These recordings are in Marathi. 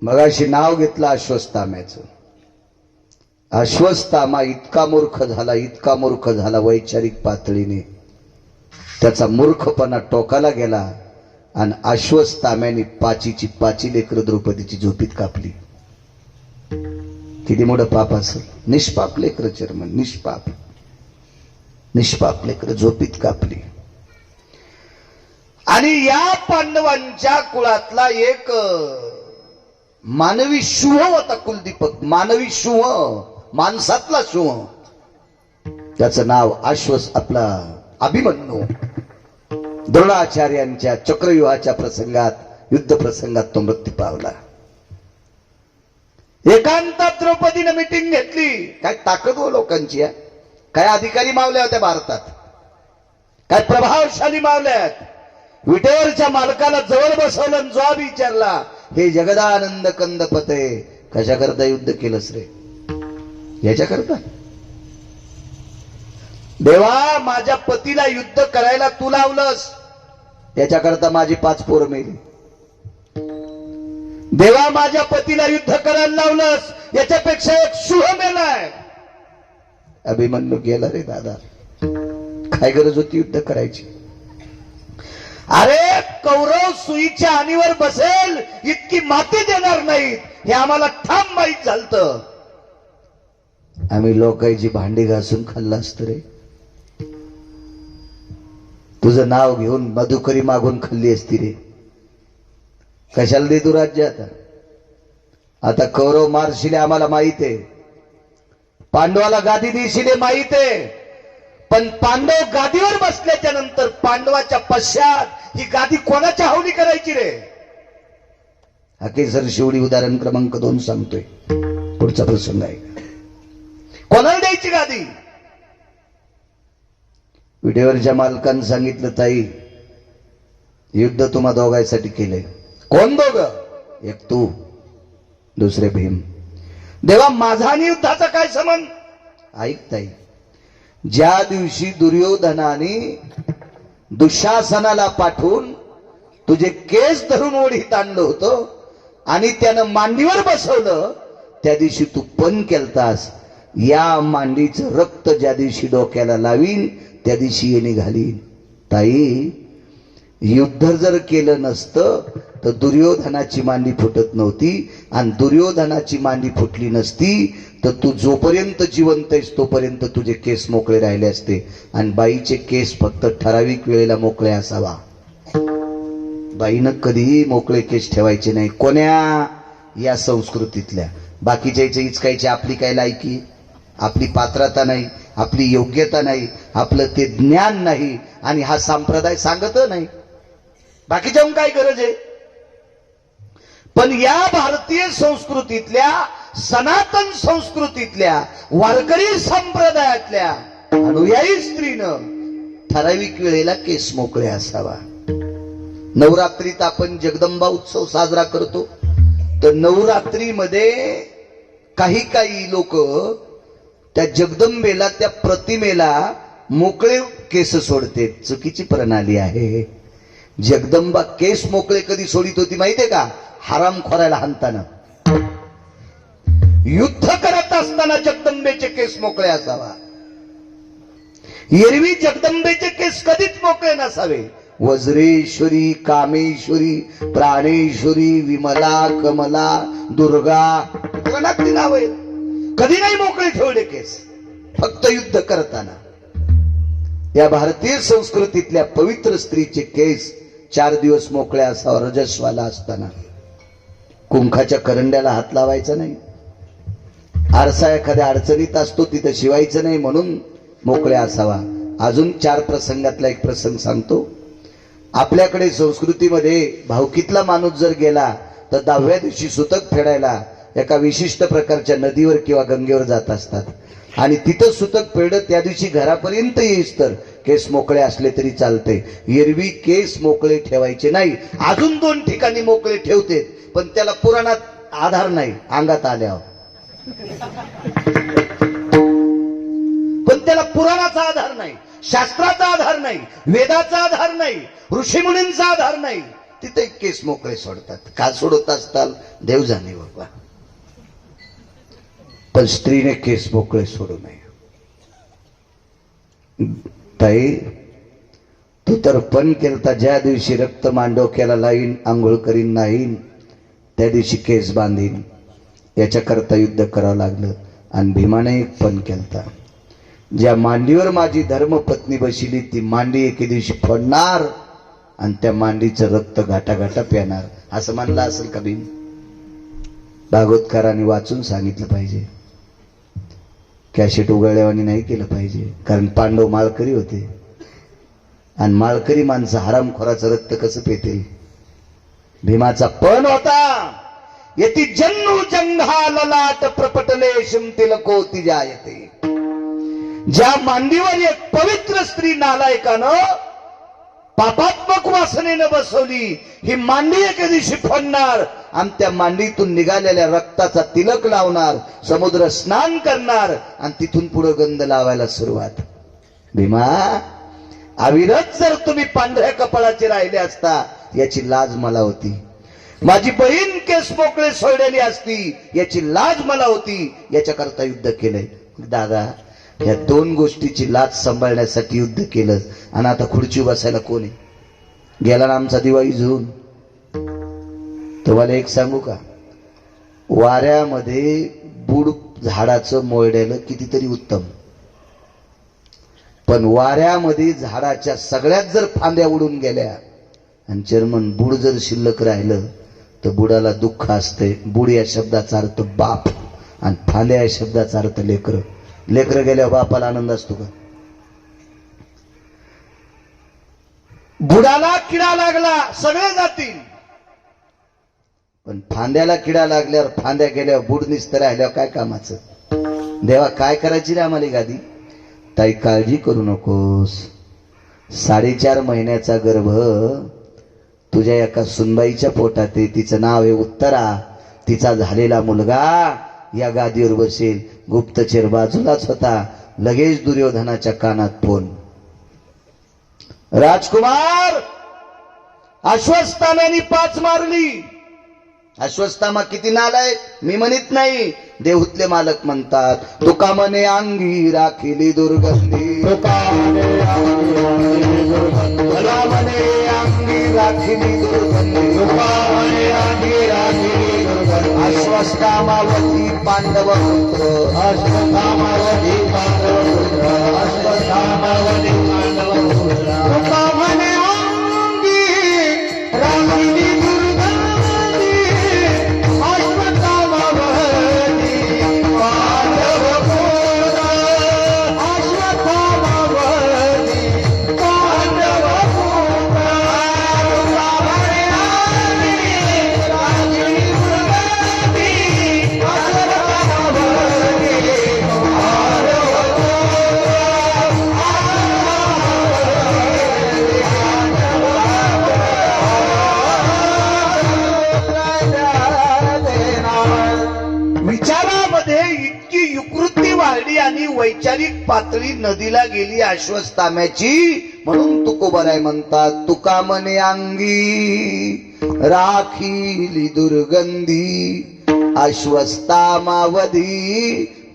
मगाशी नाव घेतलं अश्वत्थाम्याचं. अश्वत्थामा इतका मूर्ख झाला वैचारिक पातळीने. त्याचा मूर्खपणा टोकाला गेला आणि अश्वत्थाम्याने पाची लेकरं द्रौपदीची झोपीत कापली. किती मोठं पाप असेल. निष्पाप लेकरं चर्मन, निष्पाप लेकरं झोपीत कापली. आणि या पांडवांच्या कुळातला एक मानवी शुभ होता कुलदीपक. मानवी शुभ, माणसातला शुभ. त्याचं नाव आपला अभिमन्यू. द्रोणाचार्यांच्या चक्रव्यूहाच्या प्रसंगात, युद्ध प्रसंगात तो मृत्यू पावला. एकांतात द्रौपदीने मीटिंग घेतली. काय ताकद हो लोकांची. काय अधिकारी मावल्या होत्या भारतात, काय प्रभावशाली मावल्यात. विटेवरच्या मालकाला जवळ बसवलं आणि जॉब विचारला, हे जगदानंद कंदपते कशा करता युद्ध केलंस रे? याच्याकरता. देवा, माझ्या पतीला युद्ध करायला तू लावलंस, याच्याकरता माझी 5 पोरं मेली. देवा, माझ्या पतीला युद्ध करायला लावलंस, याच्यापेक्षा एक शुभ मेलाय. अभिमन्यू गेला रे दादा. काय गरज होती युद्ध करायची? अरे, कौरव सुईच्या आणीवर बसेल इतकी माती देणार नाहीत, हे आम्हाला ठाम माहीत झालतं. आम्ही लोकांची भांडी घासून खाल्लं असतं रे. तुझं नाव घेऊन मधुकरी मागून खाल्ली असती रे. कशाला दे तू राज्य? आता कौरव मारशिले आम्हाला माहित आहे, पांडवाला गादी देशिले माहित आहे. पण पांडव गादीवर बसल्याच्या नंतर पांडवाच्या पश्चात ही गादी कोणाच्या हवली करायची रे? हकेसर शिवडी उदाहरण क्रमांक 2 सांगतोय. पुढचा प्रसंग आहे. कोणाला द्यायची गादी? विटेवरच्या मालकानं सांगितलं, ताई, युद्ध तुम्हा दोघांसाठी केलंय. कोण दोघं? एक तू, दुसरे भीम. देवा, माझा आणि युद्धाचा काय संबंध? ऐक ताई, ज्या दिवशी दुर्योधनाने दुःशासनाला पाठवून तुझे केस धरून ओढीत आणलं होतं आणि त्यानं मांडीवर बसवलं, त्या दिवशी तू पण केलतास. या मांडीचं रक्त ज्या दिवशी डोक्याला लावीन त्या दिवशी येणे घालीन. ताई, युद्ध जर केलं नसतं तर दुर्योधनाची मांडी फुटत नव्हती, आणि दुर्योधनाची मांडी फुटली नसती तर तू जोपर्यंत जिवंत आहेस तोपर्यंत तुझे केस मोकळे राहिले असते. आणि बाईचे केस फक्त ठराविक वेळेला मोकळे असावा. बाईनं कधीही मोकळे केस ठेवायचे नाही. कोण्या? या संस्कृतीतल्या. बाकीच्या इचकायची आपली काय लायकी, आपली पात्रता नाही, आपली योग्यता नाही, आपलं ते ज्ञान नाही, आणि हा संप्रदाय सांगत नाही. बाकीच्या काय गरज आहे? पण या भारतीय संस्कृतीतल्या, सनातन संस्कृतीतल्या, वारकरी संप्रदायातल्या अनुयायी स्त्रीनं ठराविक वेळेला केस मोकळे असावा. नवरात्रीत आपण जगदंबा उत्सव साजरा करतो, तर नवरात्रीमध्ये काही लोक त्या जगदंबेला, त्या प्रतिमेला मोकळे केस सोडते. चुकीची प्रणाली आहे. जगदंबा केस मोकळे कधी सोडित होती माहितीये का? हरामखोराला हाणताना. युद्ध करत असताना जगदंबेचे केस मोकळे असावा. एरवी जगदंबेचे केस कधीच मोकळे नसावे. वज्रेश्वरी, कामेश्वरी, प्राणेश्वरी, विमला, कमला, दुर्गा, नाव आहे. कधी नाही मोकळे ठेवले केस, फक्त युद्ध करताना. या भारतीय संस्कृतीतल्या पवित्र स्त्रीचे केस 4 दिवस मोकळे असावा, रजस्वाला असताना. कुंखाच्या करंड्याला हात लावायचा नाही. आरसा एखाद्या अडचणीत असतो तिथं शिवायचं नाही, म्हणून मोकळे असावा. अजून 4 प्रसंगातला एक प्रसंग सांगतो. आपल्याकडे संस्कृतीमध्ये भावकीतला माणूस जर गेला तर 10व्या दिवशी सुतक फेडायला एका विशिष्ट प्रकारच्या नदीवर किंवा गंगेवर जात असतात. आणि तिथं सुतक फेडत त्या दिवशी घरापर्यंत येईस तर केस मोकळे असले तरी चालते. एरवी केस मोकळे ठेवायचे नाही. अजून 2 ठिकाणी मोकळे ठेवते, पण त्याला पुराणात आधार नाही. अंगात आल्यावर पण त्याला पुराणाचा आधार नाही, शास्त्राचा आधार नाही, वेदाचा आधार नाही, ऋषीमुनींचा आधार नाही. तिथे केस मोकळे सोडतात. का सोडत असताल देव जाणे बाबा, पण स्त्रीने केस मोकळे सोडू नये. ताई तू तर पण केलता, ज्या दिवशी रक्त मांडोक्याला लाईन, आंघोळ करीन नाहीन, त्या दिवशी केस बांधीन, याच्याकरता युद्ध करावं लागलं. आणि भीमाने एक पण केलता, ज्या मांडीवर माझी धर्मपत्नी बसली ती मांडी एके दिवशी फोडणार आणि त्या मांडीचं रक्त घाटा घाटा प्याणार, असं म्हणलं असेल का भीम? भागवतकारांनी वाचून सांगितलं पाहिजे, कॅशेट उघडल्यावानी नाही केलं पाहिजे. कारण पांडव माळकरी होते आणि माळकरी माणसं हरामखोराचं रक्त कसं पेतील? भीमाचा पण होता, यती जन्नू जंघा ललाट प्रपटले तिलकोती जायते. ज्या मांडीवर एक पवित्र स्त्री नालायकानं पापात्मक वासनेनं बसवली, ही मांडी एके दिवशी फोडणार आणि त्या मांडीतून निघालेल्या रक्ताचा तिलक लावणार, समुद्र स्नान करणार आणि तिथून पुढे गंध लावायला सुरुवात. भीमा, अविरत जर तुम्ही पांढऱ्या कपाळाचे राहिले असता याची लाज मला होती. माझी बहीण केस मोकळे सोडलेली असती याची लाज मला होती. याच्याकरता युद्ध केलंय. दादा, या दोन गोष्टीची लाज सांभाळण्यासाठी युद्ध केलं आणि आता खुर्ची बसायला कोण आहे? गेला ना आमचा दिवाळी जून. तुम्हाला एक सांगू का, वाऱ्यामध्ये बुड झाडाचं मोडलेलं कितीतरी उत्तम, पण वाऱ्यामध्ये झाडाच्या सगळ्यात जर फांद्या उडून गेल्या आणि चेअरमन बुड जर शिल्लक राहिलं तर बुडाला दुःख असते. बुड या शब्दाचा अर्थ बाप आणि फांद्या या शब्दाचा अर्थ लेकर. लेकर गेल्यावर बापाला आनंद असतो का? बुडाला किडा लागला सगळे जातील, पण फांद्याला किडा लागल्यावर, फांद्या गेल्यावर बुड निसतं राहिल्यावर काय कामाचं? देवा काय करायची रे आम्हाला गादी? ताई काळजी करू नकोस. 4.5 महिन्याचा गर्भ तुझ्या एका सुनबाईच्या पोटात आहे, तिचं नाव आहे उत्तरा. तिचा झालेला मुलगा या गादीवर बसेल. गुप्तचर बाजूलाच होता. लगेच दुर्योधनाच्या कानात फोन, राजकुमार अश्वत्थाम्याने 5 मारली. अश्वत्थामा किती नालायक मी म्हणत नाही, देहूतले मालक म्हणतात. तुका म्हणे अंगी राखिली दुर्गंधी, तुका म्हणे अंगी राखिली दुर्गंधी, तुका म्हणे अंगी राखिली दुर्गंधी. अश्वत्थामावती पांडव पुत्र, अश्वत्थामावती पांडव पुत्र, अश्वत्थामावती पांडव पुत्र. तुका म्हणे अंगी राखिली आणि वैचारिक पातळी नदीला गेली अश्वत्थाम्याची. म्हणून तुकोबराय म्हणतात, तुका म्हणे अंगी राखिली दुर्गंधी, अश्वत्थामावधी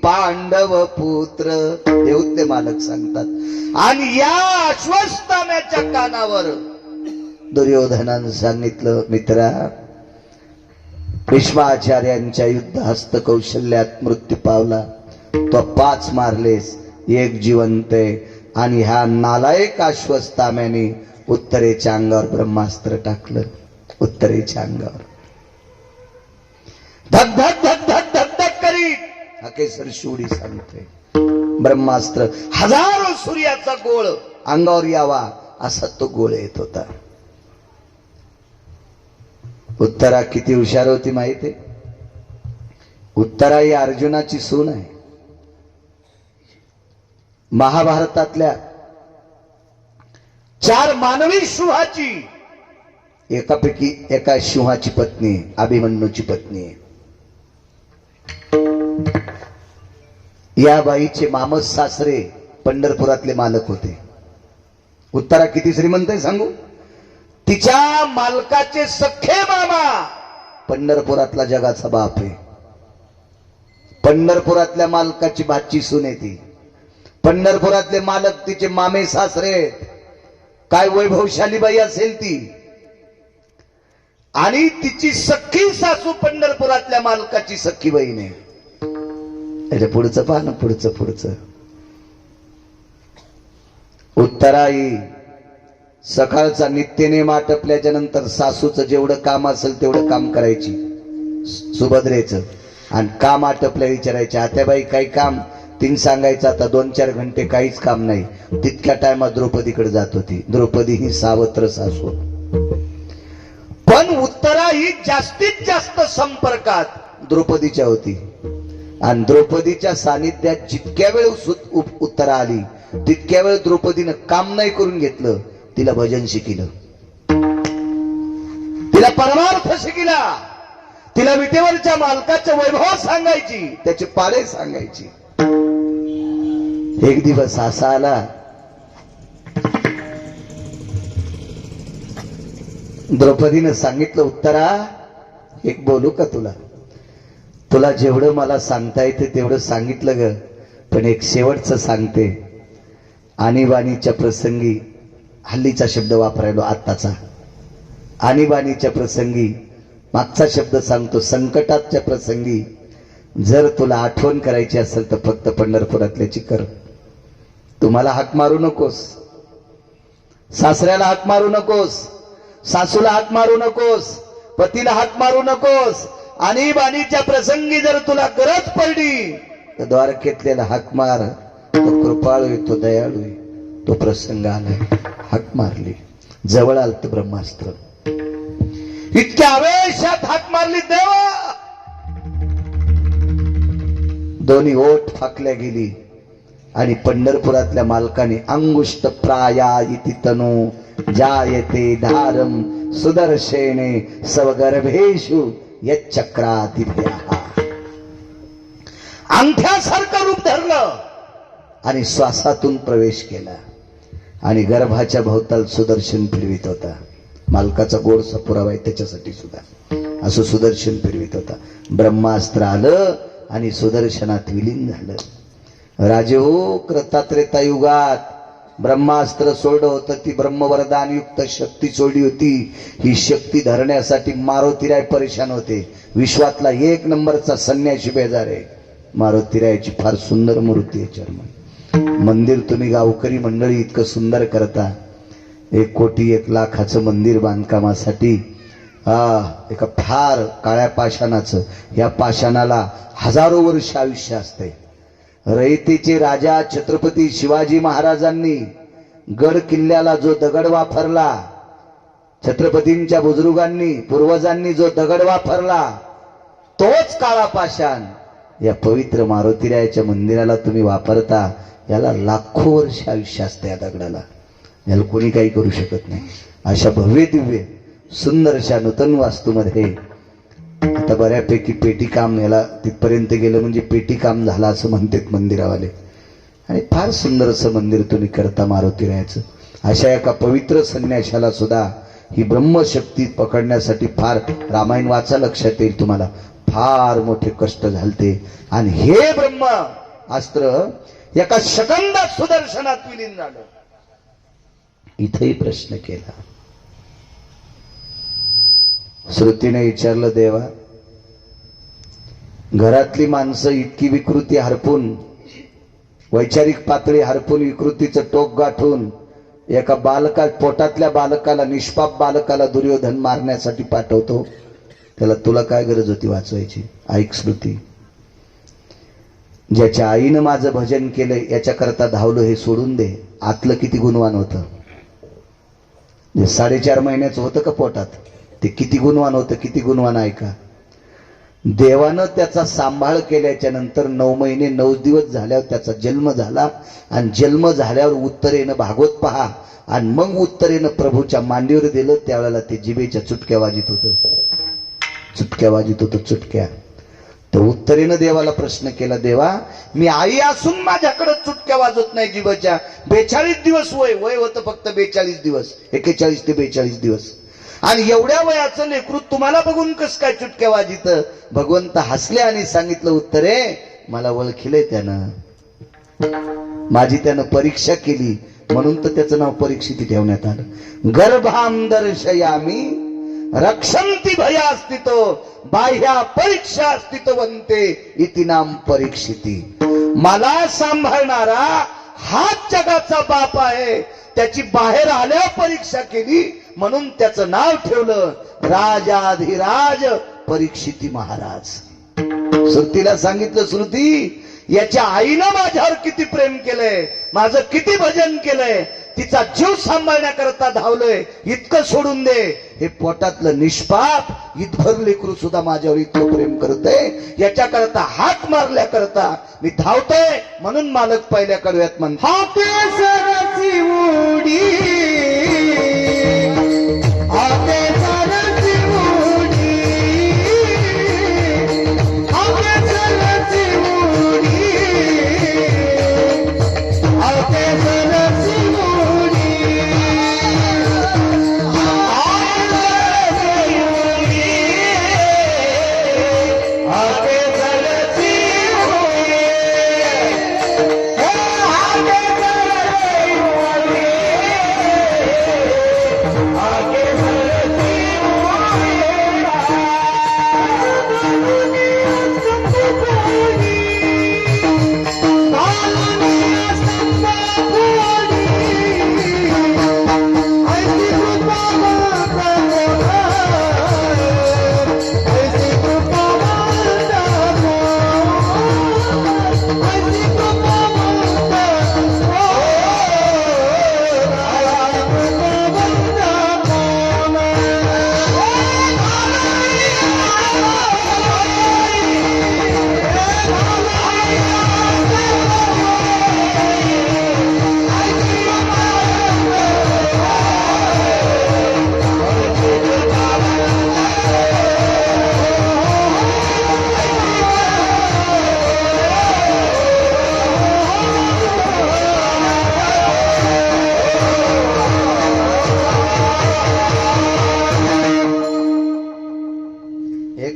पांडव पुत्र. देऊतले मालक सांगतात. आणि या अश्वत्थाम्याच्या कानावर दुर्योधनानं सांगितलं, मित्रा, भीष्माचार्यांच्या युद्ध हस्त कौशल्यात मृत्यू पावला. तो 5 मारलेस, 1 जिवंत आहे. आणि ह्या नालायक अश्वत्थाम्याने उत्तरेच्या अंगावर ब्रह्मास्त्र टाकलं. उत्तरेच्या अंगावर धक धक धक धक धक धक करीत हकेसर शिवडी सांगतोय. ब्रह्मास्त्र 1000 सूर्याचा गोळ अंगावर यावा असा तो गोळ येत होता. उत्तरा किती हुशार होती माहिती? उत्तरा ही अर्जुनाची सून आहे. महाभारतातल्या 4 मानवी सिंहाची एकापैकी एका सिंहाची पत्नी आहे, अभिमन्यूची पत्नी आहे. या बाईचे मामस सासरे पंढरपुरातले मालक होते. उत्तरा किती श्रीमंत आहे सांगू? तिच्या मालकाचे सख्खे मामा पंढरपुरातला जगाचा बाप आहे. पंढरपुरातल्या मालकाची भाची सून आहे ती. पंढरपुरातले मालक तिचे मामे सासरे आहेत. काय वैभवशाली बाई असेल ती. आणि तिची सख्खी सासू पंढरपुरातल्या मालकाची सख्खी बहीण आहे. त्याच्या पुढचं पहा ना, पुढचं उत्तराई सकाळचा नित्यनेम आटपल्याच्या नंतर सासूचं जेवढं काम असेल तेवढं काम करायची सुभद्रेचं. आणि काम आटपल्या विचारायच्या आत्याबाई काही काम. तीन सांगायचं आता 2-4 घंटे काहीच काम नाही. तितक्या टायमात द्रौपदीकडे जात होती. द्रौपदी ही सावत्र सासू. पण उत्तरा ही जास्तीत जास्त संपर्कात द्रौपदीच्या होती. आणि द्रौपदीच्या सानिध्यात जितक्या वेळ उत्तरा आली तितक्या वेळ द्रौपदीनं काम नाही करून घेतलं. तिला भजन शिकिलं, तिला परमार्थ शिकिला, तिला विटेवरच्या मालकाचं वैभव सांगायची, त्याचे पाडे सांगायची. एक दिवस असा आला, द्रौपदीनं सांगितलं उत्तरा एक बोलू का तुला. तुला जेवढं मला सांगता येते तेवढं सांगितलं ग. पण एक शेवटचं सांगते. आणीबाणीच्या प्रसंगी, हल्लीचा शब्द वापरायलो आत्ताचा, आणीबाणीच्या प्रसंगी मागचा शब्द सांगतो, संकटाच्या प्रसंगी जर तुला आठवण करायची असेल तर फक्त पंढरपुरातल्याची कर. तुम्हाला हाक मारू नकोस, सासऱ्याला हाक मारू नकोस, सासूला हाक मारू नकोस, पतीला हाक मारू नकोस. आणीबाणीच्या प्रसंगी जर तुला गरज पडली तर द्वारकेतल्याला हाक मार. तो कृपाळू आहे, तो दयाळू आहे. तो प्रसंग आलाय, हाक मारली. जवळ आलत ब्रह्मास्त्र. इतक्या आवेशात हाक मारली देवा, दोन्ही ओठ फाकल्या गेली. आणि पंढरपुरातल्या मालकाने अंगुष्ट प्राया इति तनु जायते धारम सुदर्शेने स्वगर्भेषु यच्चक्रादिभ्यः. अंगठ्यासारखं रूप धरलं आणि श्वासातून प्रवेश केला. आणि गर्भाच्या भोवताल सुदर्शन फिरवित होता. मालकाचा गोडसा पुरावा आहे त्याच्यासाठी सुद्धा. असं सुदर्शन फिरवित होता. ब्रह्मास्त्र आलं आणि सुदर्शनात विलीन झालं. राजो कृतात्रेता युगात ब्रह्मास्त्र सोडलं होतं. ती ब्रह्मवरदान युक्त शक्ती सोडली होती. ही शक्ती धरण्यासाठी मारुतीराय परेशान होते. विश्वातला 1 नंबरचा संन्यासी बेजार आहे. मारुतीरायाची फार सुंदर मूर्ती आहे. चर्मन मंदिर तुम्ही गावकरी मंडळी इतकं सुंदर करता. 1 कोटी 1 लाखाचं मंदिर बांधकामासाठी एका फार काळ्या पाषाणाचं, या पाषाणाला हजारो वर्ष आयुष्य असते. रयतेचे राजा छत्रपती शिवाजी महाराजांनी गड किल्ल्याला जो दगड वापरला, छत्रपतींच्या बुजुर्गांनी पूर्वजांनी जो दगड वापरला तोच काळा पाषाण या पवित्र मारुतीरायाच्या मंदिराला तुम्ही वापरता. याला लाखो वर्ष आयुष्य असते. या दगडाला याला कोणी काही करू शकत नाही. अशा भव्य दिव्य सुंदरशा नूतन वास्तूमध्ये आता बऱ्यापैकी पेटी काम याला तिथपर्यंत गेलं म्हणजे पेटी काम झालं असं म्हणतात मंदिरावाले. आणि फार सुंदर असं मंदिर तुम्ही करता मारुतीरायाचं. अशा एका पवित्र संन्याशाला सुद्धा ही ब्रह्मशक्ती पकडण्यासाठी फार रामायण वाचा, लक्षात येईल तुम्हाला, फार मोठे कष्ट झालते. आणि हे ब्रह्म अस्त्र एका सेकंदात सुदर्शनात विलीन झालं. इथेही प्रश्न केला. श्रुतीने विचारलं देवा, घरातली माणसं इतकी विकृती हरपून, वैचारिक पातळी हरपून, विकृतीचं टोक गाठून एका पोटातल्या बालकाला, निष्पाप बालकाला दुर्योधन मारण्यासाठी पाठवतो, त्याला तुला काय गरज होती वाचवायची? ऐक श्रुती, ज्याच्या आईनं माझं भजन केलंय याच्याकरता धावलो हे सोडून दे. आतलं किती गुणवान होतं. 4.5 महिन्याचं होतं का पोटात, ते किती गुणवान होतं, किती गुणवान. ऐका, देवानं त्याचा सांभाळ केल्याच्या नंतर 9 महिने 9 दिवस झाल्यावर त्याचा जन्म झाला. आणि जन्म झाल्यावर उत्तरेनं भागवत पहा, आणि मग उत्तरेनं प्रभूच्या मांडीवर दिलं. त्यावेळेला ते जिभेच्या चुटक्या वाजित होतं, चुटक्या वाजित होतं, चुटक्या. तर उत्तरेनं देवाला प्रश्न केला, देवा मी आई असून माझ्याकडे चुटक्या वाजत नाही जीवाच्या. 42 दिवस वय होतं, फक्त 42 दिवस, 41 ते 42 दिवस. आणि एवढ्या वयाचं लेकरू तुम्हाला बघून कस काय चुटक्या वाजित? भगवंत हसले आणि सांगितलं, उत्तरे मला ओळखिलंय त्यानं, माझी त्यानं परीक्षा केली म्हणून तर त्याचं नाव परीक्षित ठेवण्यात आलं. गर्भाम दर्शयामी रक्षंती भया स्थितो बाह्या परीक्षा स्थितवंते इति नाम परीक्षिती. मला सांभाळणारा हाच जगाचा बाप आहे, त्याची बाहेर आल्या परीक्षा केली म्हणून त्याचं नाव ठेवलं राजाधिराज परीक्षिती महाराज. श्रुतीला सांगितलं, श्रुती याच्या आईनं माझ्यावर किती प्रेम केलंय, माझं किती भजन केलंय, तिचा जीव सांभाळण्याकरता धावलोय, इतकं सोडून दे. हे पोटातलं निष्पाप इतभर लेकरू सुद्धा माझ्यावर इतकं प्रेम करतंय, याच्याकरता हाक मारल्याकरता मी धावतोय म्हणून मालक पहिल्या कडव्यात म्हणतात,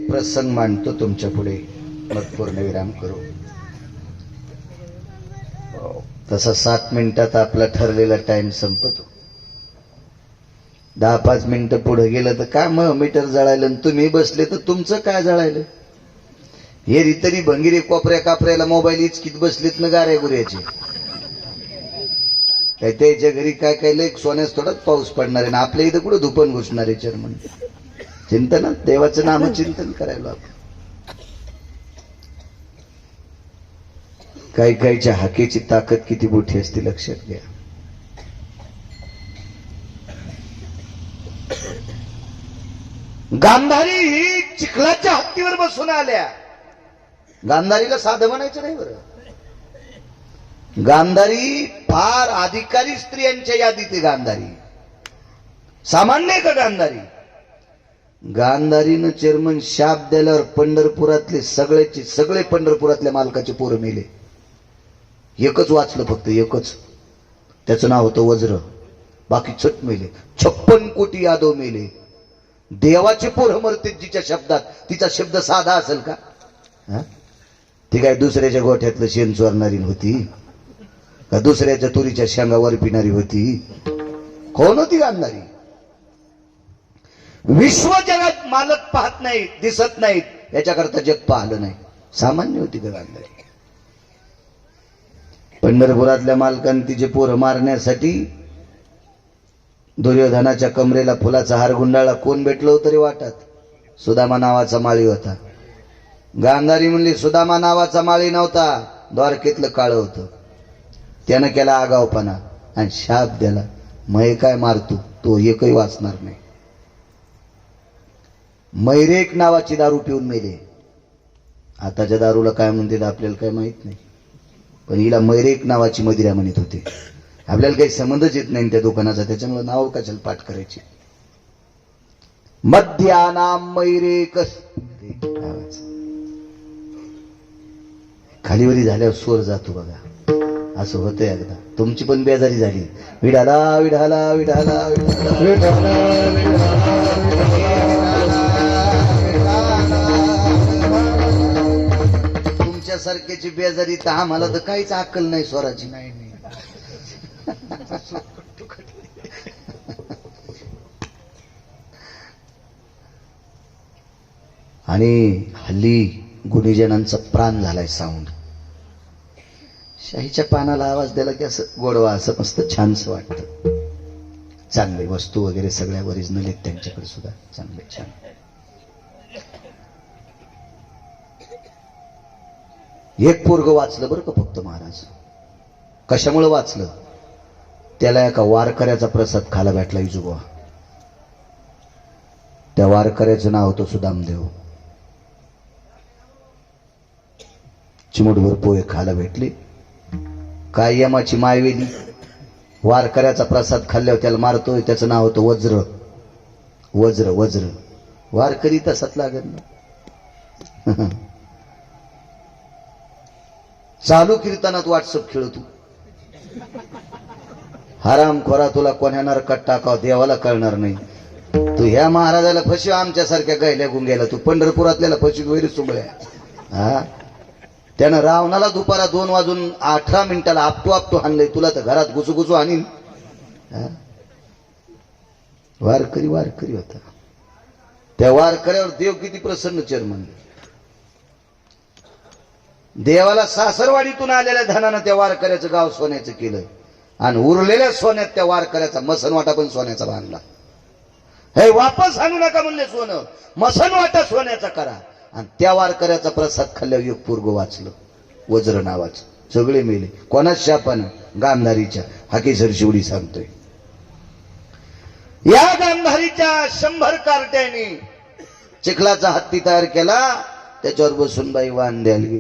प्रसंग मांडतो तुमच्या पुढे, मग पूर्णविराम करू. तसा 7 मिनिटात आपला ठरलेला टाइम संपतो. 10-5 मिनिटं पुढे गेलं तर काय मग मीटर जळायलं, तुम्ही बसले तर तुमचं काय जळायलं. हे रितरी भंगिरी कोपऱ्या कापऱ्याला मोबाईल इचकीत बसलेत ना गाऱ्या गुऱ्याचे. काय त्याच्या घरी काय काय लय सोन्यास थोडाच पाऊस पडणार आहे ना, आपल्या इथं कुठं धुपण घुसणार आहे चर्मन. चिंतन, देवाचं नामचिंतन करायला आपण. काही काहीच्या हाकेची ताकद किती मोठी असते लक्षात घ्या. गांधारी ही चिखलाच्या हत्तीवर बसून आल्या. गांधारीला साधं म्हणायचं नाही बरं. गांधारी फार अधिकारी स्त्रियांच्या यादीत आहे. गांधारी सामान्य आहे का गांधारी? गांधारीनं चेअरमन शाप दिल्यावर पंढरपुरातले सगळे पंढरपुरातल्या मालकाचे पोरं मेले. एकच वाचलं, फक्त एकच, त्याचं नाव होतं वज्र. बाकी चट मेले. 56 कोटी यादव मेले. देवाचे पोरं मरते जिच्या शब्दात. तिचा शब्द साधा असेल का? ती काय दुसऱ्याच्या गोठ्यातलं शेण चोरणारी होती का? दुसऱ्याच्या तुरीच्या शेंगावर पिणारी होती? कोण होती गांधारी? विश्व जगात मालक पाहत नाहीत, दिसत नाहीत, याच्याकरता जग पाहिलं नाही. सामान्य होती का गांधारी? पंढरपुरातल्या मालकांनी तिचे पोरं मारण्यासाठी दुर्योधनाच्या कमरेला फुलाचा हार गुंडाळला. कोण भेटलो तरी वाटत? सुदामा नावाचा माळी होता. गांधारी म्हणली सुदामा नावाचा माळी नव्हता, द्वारकेतलं काळ होतं. त्यानं केला आगावपणा आणि शाप दिला, मै काय मारतो, तो एकही वाचणार नाही. मैरेक नावाची दारू पिऊन मेले. आताच्या दारूला काय म्हणतात आपल्याला काही माहित नाही, पण हिला मैरेक नावाची मदिरा म्हणत होते. आपल्याला काही संबंधच येत नाही त्या दुकानाचा, त्याच्यामुळे नाव कशाला पाठ करायचे. मध्यानाम मैरेक खालीवरी झाल्यावर स्वर जातो बघा, असं होतं एकदा. तुमची पण बेजारी झाली. विढाला विढाला विढाला विढाला विढाला तुमच्यासारख्याची बेजारी तर आम्हाला तर काहीच अक्कल नाही स्वराची. नाही आणि हल्ली गुणीजनांचा प्राण झालाय साऊंड. शाहीच्या पानाला आवाज दिला की असं गोडवा, असं मस्त छानस वाटतं. चांगले वस्तू वगैरे सगळ्या ओरिजिनल आहेत त्यांच्याकडे सुद्धा, चांगले छान. एक पोरग वाचलं बरं का फक्त महाराज. कशामुळे वाचलं? त्याला एका वारकऱ्याचा प्रसाद खायला भेटला इजुबा. त्या वारकऱ्याचं नाव होतं सुदामदेव. चिमुटभर पोहे खायला भेटले. काय यमाची मायवेली, वारकऱ्याचा प्रसाद खाल्ल्यावर त्याला मारतोय. त्याचं नाव होतं वज्र. वज्र वज्र वारकरी तसाच लागत ना. चालू कीर्तनात व्हॉट्सअप खेळ तू. हराम खोरा, तुला कोण्या नरकात टाकाव देवाला कळणार नाही. तू ह्या महाराजाला फसव, आमच्यासारख्या गायल्या गुंग्याला. तू पंढरपुरातल्याला फसवी वैरी सुंबळ्या. हा, त्यानं रावणाला दुपारा 2:18 आपटू हाणलंय. तुला तर घरात घुसू आणीन. वारकरी वारकरी होता. त्या वारकऱ्यावर देव किती प्रसन्न चेअरमन. देवाला सासरवाडीतून आलेल्या धनानं त्या वारकऱ्याचं गाव सोन्याचं केलं आणि उरलेल्या सोन्यात त्या वारकऱ्याचा मसनवाटा पण सोन्याचा बांधला. हे वापस आणू नका म्हणले सोनं, मसनवाटा सोन्याचा करा. आणि त्या वारकऱ्याचा प्रसाद खाल्ल्यावर एक पोरग वाचलं, वज्र नावाचं. सगळे मेले. कोणाच शापानं? गांधारीच्या. हाकेसर शिवडी सांगतोय. या गांधारीच्या 100 कार्ट्याने चिखलाचा हत्ती तयार केला. त्याच्यावर बसून बाई वाण द्यायला गेली.